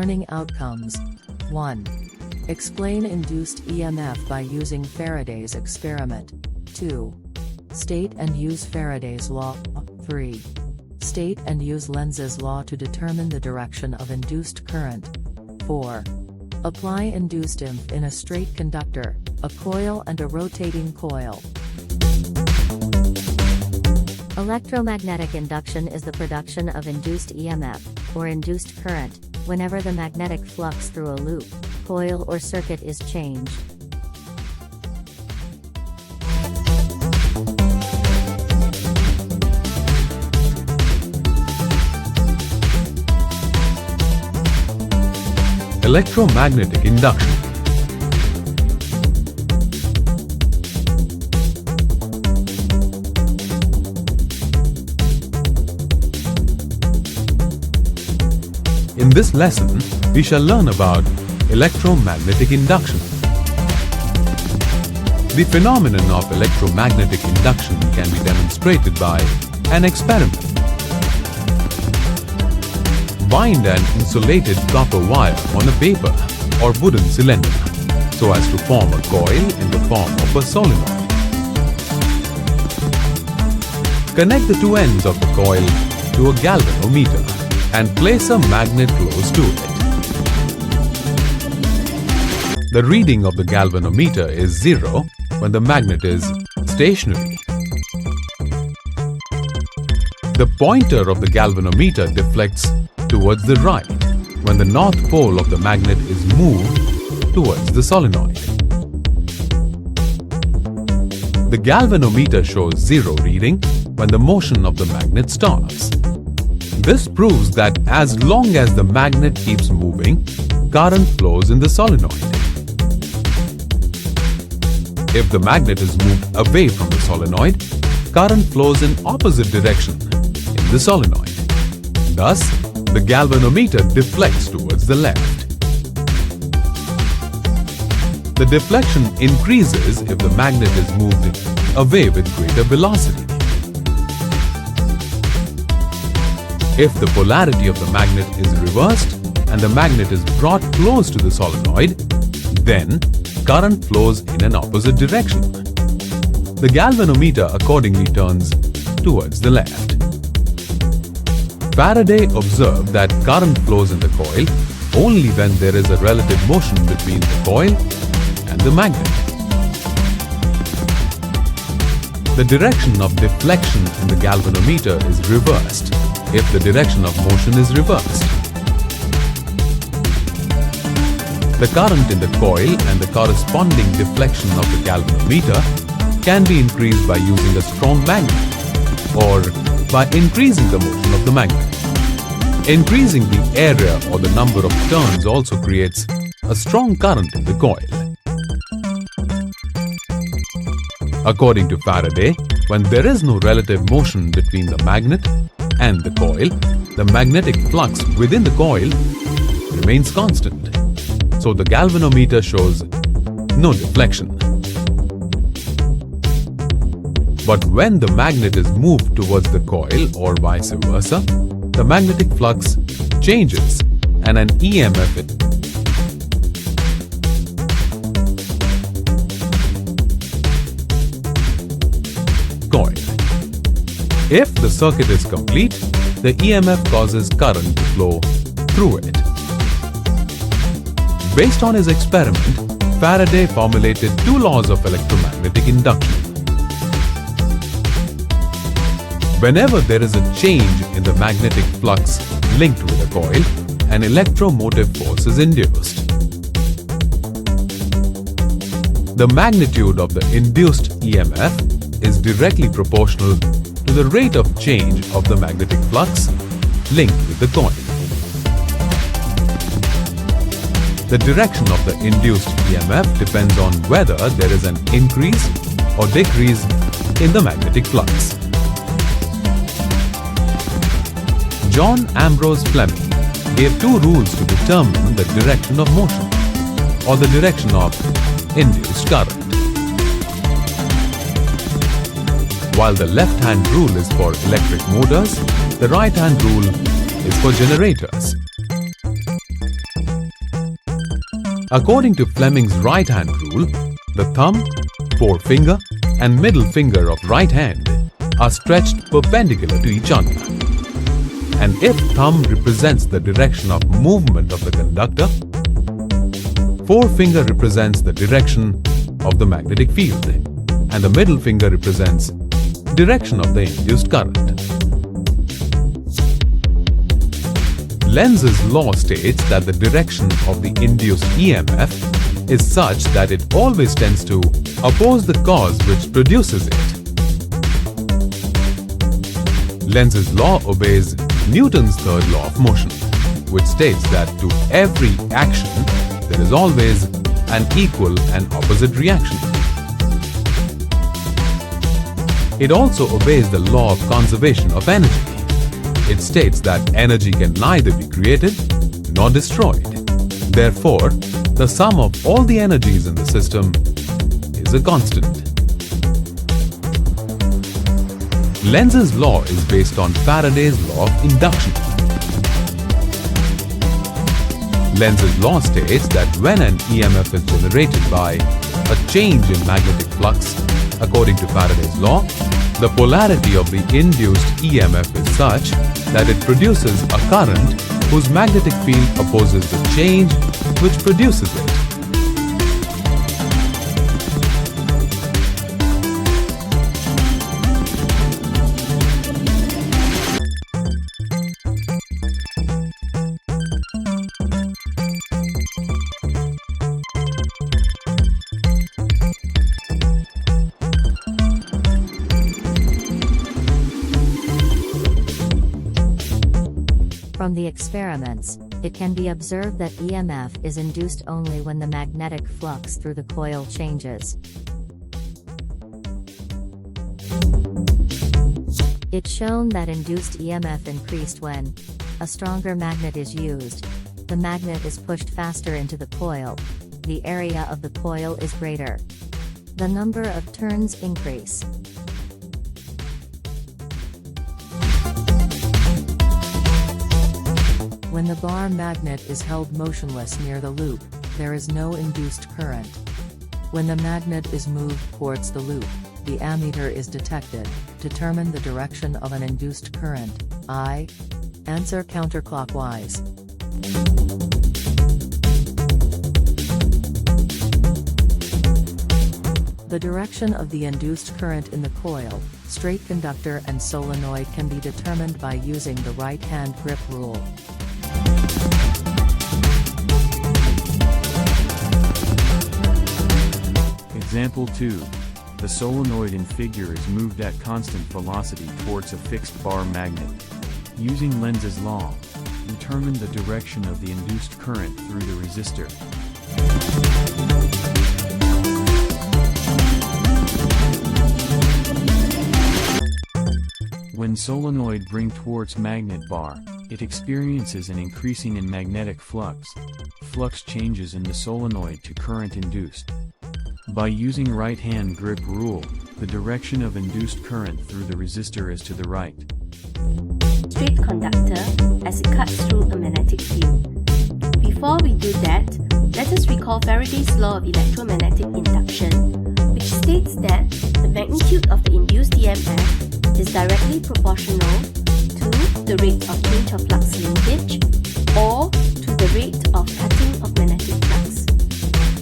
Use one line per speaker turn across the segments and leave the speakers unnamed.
Learning outcomes. 1. Explain induced EMF by using Faraday's experiment. 2. State and use Faraday's law. 3. State and use Lenz's law to determine the direction of induced current. 4. Apply induced EMF in a straight conductor, a coil and a rotating coil.
Electromagnetic induction is the production of induced EMF, or induced current, whenever the magnetic flux through a loop, coil or circuit is changed.
Electromagnetic induction. In this lesson, we shall learn about electromagnetic induction. The phenomenon of electromagnetic induction can be demonstrated by an experiment. Bind an insulated copper wire on a paper or wooden cylinder so as to form a coil in the form of a solenoid. Connect the two ends of the coil to a galvanometer and place a magnet close to it. The reading of the galvanometer is 0 when the magnet is stationary. The pointer of the galvanometer deflects towards the right when the north pole of the magnet is moved towards the solenoid. The galvanometer shows 0 reading when the motion of the magnet stops. This proves that as long as the magnet keeps moving, current flows in the solenoid. If the magnet is moved away from the solenoid, current flows in opposite direction in the solenoid. Thus, the galvanometer deflects towards the left. The deflection increases if the magnet is moved away with greater velocity. If the polarity of the magnet is reversed and the magnet is brought close to the solenoid, then current flows in an opposite direction. The galvanometer accordingly turns towards the left. Faraday observed that current flows in the coil only when there is a relative motion between the coil and the magnet. The direction of deflection in the galvanometer is reversed if the direction of motion is reversed. The current in the coil and the corresponding deflection of the galvanometer can be increased by using a strong magnet or by increasing the motion of the magnet. Increasing the area or the number of turns also creates a strong current in the coil. According to Faraday, when there is no relative motion between the magnet and the coil, the magnetic flux within the coil remains constant. So the galvanometer shows no deflection. But when the magnet is moved towards the coil or vice versa, the magnetic flux changes and an EMF coil. If the circuit is complete, the EMF causes current to flow through it. Based on his experiment, Faraday formulated two laws of electromagnetic induction. Whenever there is a change in the magnetic flux linked with a coil, an electromotive force is induced. The magnitude of the induced EMF is directly proportional to the rate of change of the magnetic flux linked with the coil. The direction of the induced EMF depends on whether there is an increase or decrease in the magnetic flux. John Ambrose Fleming gave two rules to determine the direction of motion or the direction of induced current. While the left-hand rule is for electric motors, the right-hand rule is for generators. According to Fleming's right-hand rule, the thumb, forefinger, and middle finger of right hand are stretched perpendicular to each other. And if thumb represents the direction of movement of the conductor, forefinger represents the direction of the magnetic field, and the middle finger represents direction of the induced current. Lenz's law states that the direction of the induced EMF is such that it always tends to oppose the cause which produces it. Lenz's law obeys Newton's third law of motion, which states that to every action there is always an equal and opposite reaction. It also obeys the law of conservation of energy. It states that energy can neither be created nor destroyed. Therefore, the sum of all the energies in the system is a constant. Lenz's law is based on Faraday's law of induction. Lenz's law states that when an EMF is generated by a change in magnetic flux, according to Faraday's law, the polarity of the induced EMF is such that it produces a current whose magnetic field opposes the change which produces it.
From the experiments, it can be observed that EMF is induced only when the magnetic flux through the coil changes. It's shown that induced EMF increased when a stronger magnet is used. The magnet is pushed faster into the coil. The area of the coil is greater. The number of turns increase.
When the bar magnet is held motionless near the loop, there is no induced current. When the magnet is moved towards the loop, the ammeter is detected. Determine the direction of an induced current. I. Answer counterclockwise. The direction of the induced current in the coil, straight conductor and solenoid can be determined by using the right-hand grip rule.
Example 2. The solenoid in figure is moved at constant velocity towards a fixed bar magnet. Using Lenz's law, determine the direction of the induced current through the resistor. When solenoid bring towards magnet bar, it experiences an increasing in magnetic flux. Flux changes in the solenoid to current induced. By using right-hand grip rule, the direction of induced current through the resistor is to the right.
Straight conductor as it cuts through a magnetic field. Before we do that, let us recall Faraday's law of electromagnetic induction, which states that the magnitude of the induced EMF is directly proportional to the rate of change of flux linkage or to the rate of cutting of magnetic flux.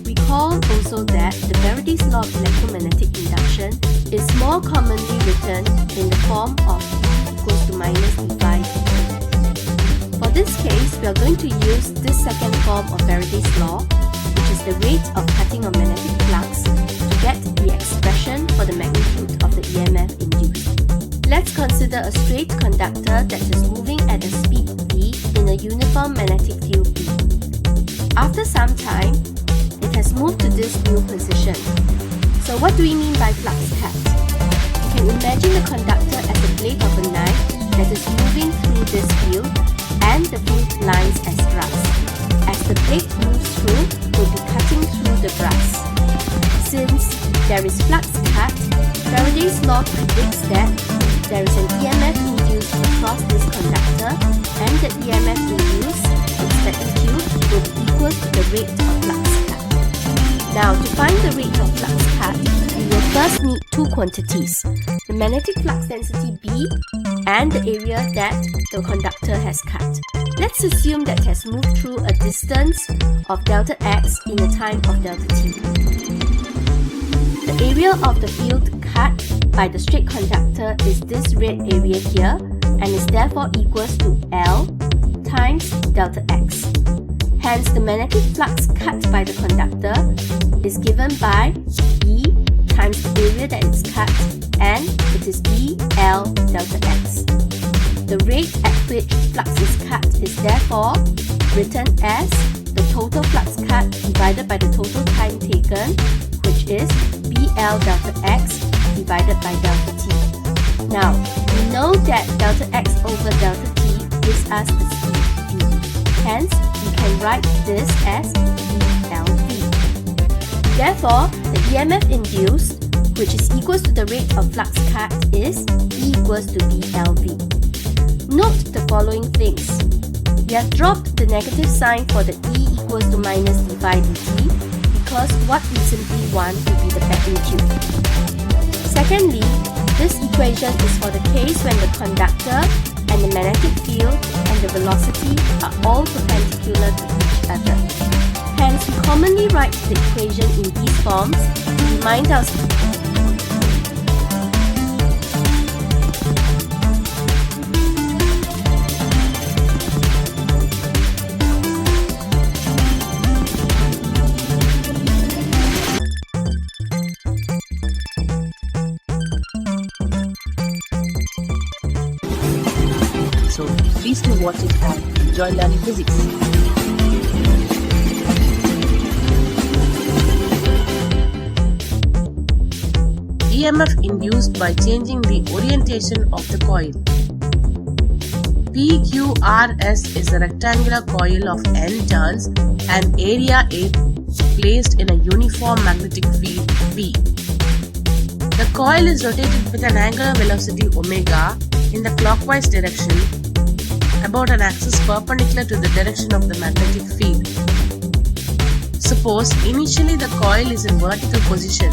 Recall also that the Faraday's law of electromagnetic induction is more commonly written in the form of E equals to minus d5 dt. For this case, we are going to use this second form of Faraday's law, which is the rate of cutting of magnetic flux, to get the expression for the magnitude of the EMF induced. Let's consider a straight conductor that is moving at a speed v in a uniform magnetic field B. After some time, it has moved to this new position. So what do we mean by flux cut? You can imagine the conductor as a blade of a knife that is moving through this field and the field lines as brass. As the blade moves through, it will be cutting through the brass. Since there is flux cut, Faraday's law predicts that there is an EMF induced across this conductor, and the EMF induced is vacuum tube will be equal to the rate of flux cut. Now, to find the rate of flux cut, we will first need two quantities, the magnetic flux density B and the area that the conductor has cut. Let's assume that it has moved through a distance of delta x in a time of delta t. The area of the field cut by the straight conductor is this red area here and is therefore equals to L times delta x. Hence, the magnetic flux cut by the conductor is given by E times the area that is cut, and it is E L delta x. The rate at which flux is cut is therefore written as the total flux cut divided by the total time taken, which is BL delta x divided by delta t. Now, we know that delta x over delta t gives us the speed v. Hence, we can write this as BLV. Therefore, the EMF induced, which is equals to the rate of flux cut, is E equals to BLV. Note the following things. We have dropped the negative sign for the E equals to minus d phi dt because what we simply want to be the vacuum tube. Secondly, this equation is for the case when the conductor and the magnetic field and the velocity are all perpendicular to each other. Hence, we commonly write the equation in these forms to remind ourselves.
So please do watch it and enjoy learning physics. EMF induced by changing the orientation of the coil. PQRS is a rectangular coil of N turns and area A placed in a uniform magnetic field V. The coil is rotated with an angular velocity omega in the clockwise direction about an axis perpendicular to the direction of the magnetic field. Suppose initially the coil is in vertical position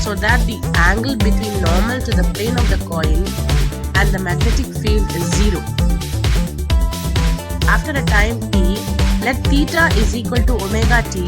so that the angle between normal to the plane of the coil and the magnetic field is 0. After a time t, let theta is equal to omega t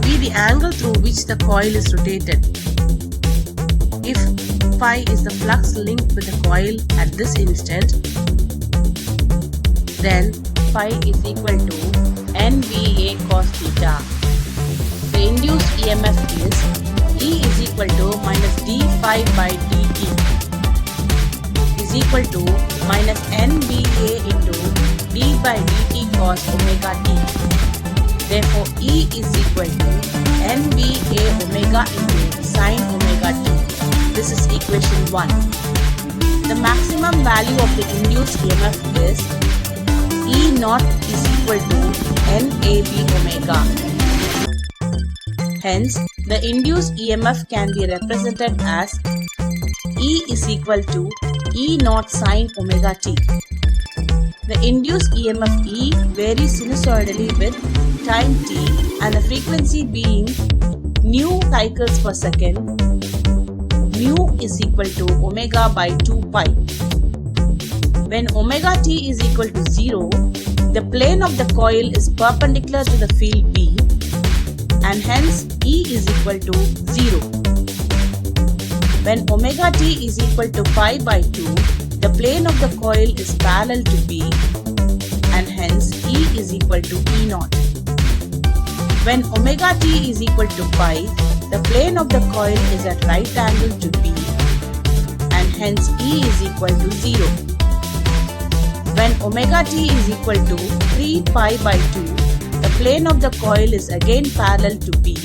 be the angle through which the coil is rotated. If phi is the flux linked with the coil at this instant, then phi is equal to NVA cos theta. The induced EMF is E is equal to minus d phi by dt is equal to minus NVA into d by dt cos omega t. Therefore, E is equal to NVA omega into sin omega t. This is equation 1. The maximum value of the induced EMF is E naught is equal to NAB omega. Hence, the induced EMF can be represented as E is equal to E naught sin omega t. The induced EMF E varies sinusoidally with time t and the frequency being nu cycles per second. Mu is equal to omega by 2 pi. When omega t is equal to 0, the plane of the coil is perpendicular to the field B and hence E is equal to 0. When omega t is equal to pi by 2, the plane of the coil is parallel to B and hence E is equal to E naught. When omega t is equal to pi, the plane of the coil is at right angle to B and hence E is equal to 0. When omega t is equal to 3 pi by 2, the plane of the coil is again parallel to B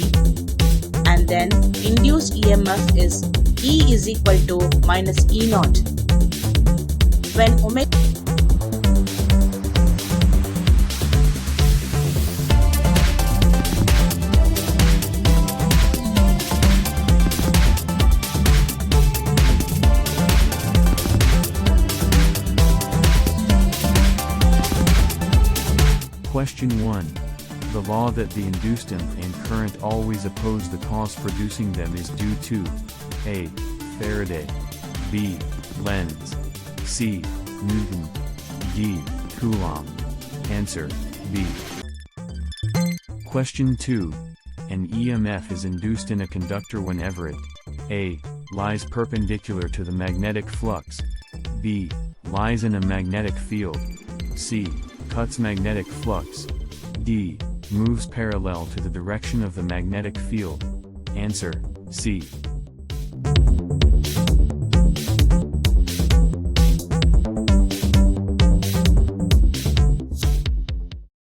and then induced EMF is E is equal to minus E naught. When omega
Question Question 1. The law that the induced EMF and current always oppose the cause producing them is due to A. Faraday, B. Lenz, C. Newton, D. Coulomb. Answer, B. Question 2. An EMF is induced in a conductor whenever it A. Lies perpendicular to the magnetic flux, B. Lies in a magnetic field, C. Cuts magnetic flux, D. Moves parallel to the direction of the magnetic field. Answer, C.